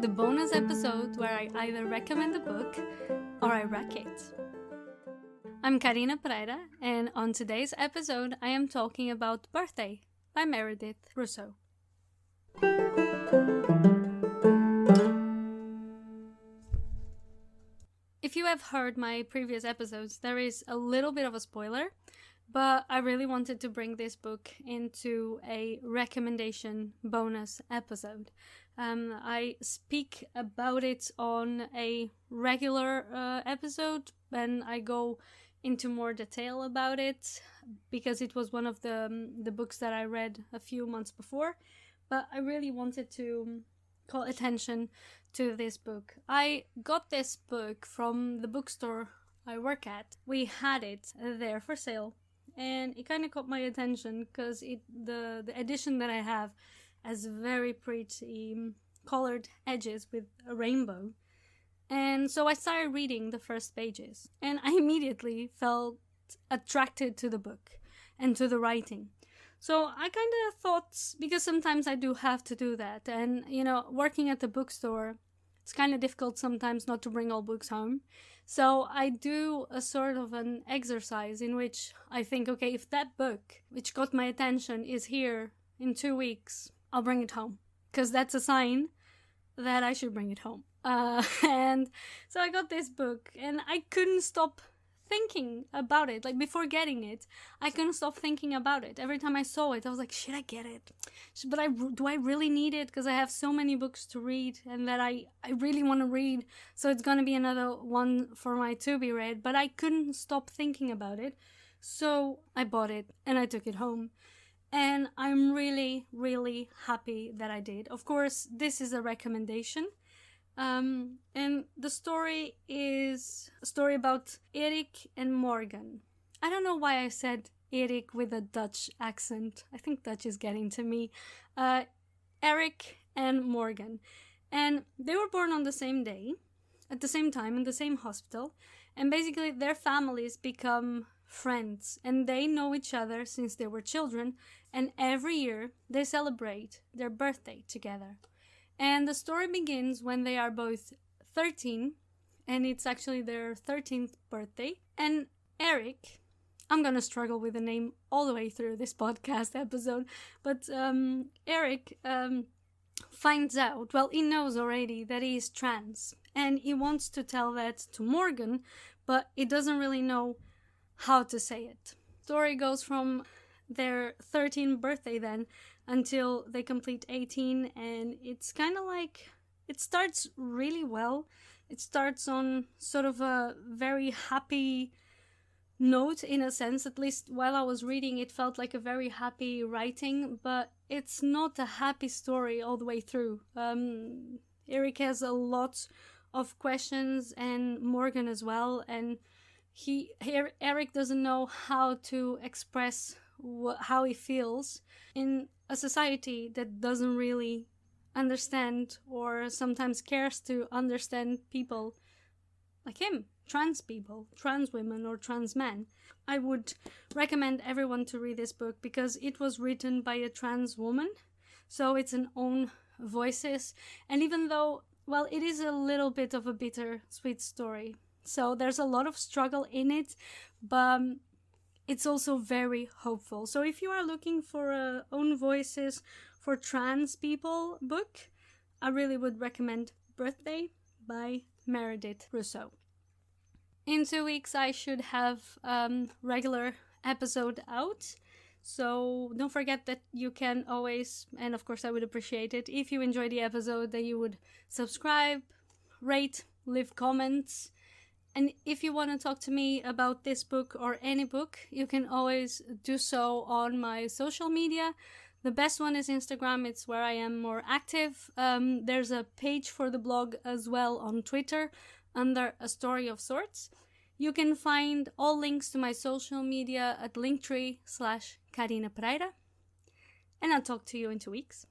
the bonus episode where I either recommend a book or I wreck it. I'm Karina Pereira, and on today's episode I am talking about Birthday by Meredith Russo. If you have heard my previous episodes, there is a little bit of a spoiler, but I really wanted to bring this book into a recommendation bonus episode. I speak about it on a regular episode, and I go into more detail about it because it was one of the books that I read a few months before, but I really wanted to call attention to this book. I got this book from the bookstore I work at. We had it there for sale, and it kind of caught my attention because the edition that I have has very pretty colored edges with a rainbow. And so I started reading the first pages, and I immediately felt attracted to the book and to the writing. So I kind of thought, because sometimes I do have to do that, and working at the bookstore, it's kind of difficult sometimes not to bring all books home. So I do a sort of an exercise in which I think, okay, if that book, which got my attention, is here in 2 weeks, I'll bring it home. Because that's a sign that I should bring it home. And so I got this book, and I couldn't stop thinking about it. Like, before getting it, I couldn't stop thinking about it. Every time I saw it, I was like, should I get it? But do I really need it? Because I have so many books to read and that I really want to read. So it's going to be another one for my to be read. But I couldn't stop thinking about it. So I bought it and I took it home. And I'm really, really happy that I did. Of course, this is a recommendation. And the story is a story about Erik and Morgan. I don't know why I said Erik with a Dutch accent. I think Dutch is getting to me. Erik and Morgan. And they were born on the same day, at the same time, in the same hospital. And basically their families become friends. And they know each other since they were children. And every year they celebrate their birthday together. And the story begins when they are both 13, and it's actually their 13th birthday. And Erik, I'm gonna struggle with the name all the way through this podcast episode, but Erik finds out, well, he knows already that he is trans, and he wants to tell that to Morgan, but he doesn't really know how to say it. Story goes from their 13th birthday then until they complete 18, and it's kind of like, it starts really well. It starts on sort of a very happy note, in a sense. At least while I was reading, it felt like a very happy writing, but it's not a happy story all the way through. Erik has a lot of questions, and Morgan as well, and Erik doesn't know how to express how he feels in a society that doesn't really understand or sometimes cares to understand people like him, trans people, trans women or trans men. I would recommend everyone to read this book because it was written by a trans woman, so it's an own voices, and even though, well, it is a little bit of a bittersweet story, so there's a lot of struggle in it, but it's also very hopeful. So if you are looking for a own voices for trans people book, I really would recommend Birthday by Meredith Russo. In 2 weeks I should have regular episode out. So don't forget that you can always, and of course I would appreciate it if you enjoy the episode, that you would subscribe, rate, leave comments. And if you want to talk to me about this book or any book, you can always do so on my social media. The best one is Instagram. It's where I am more active. There's a page for the blog as well on Twitter under A Story of Sorts. You can find all links to my social media at linktree/Karina Pereira. And I'll talk to you in 2 weeks.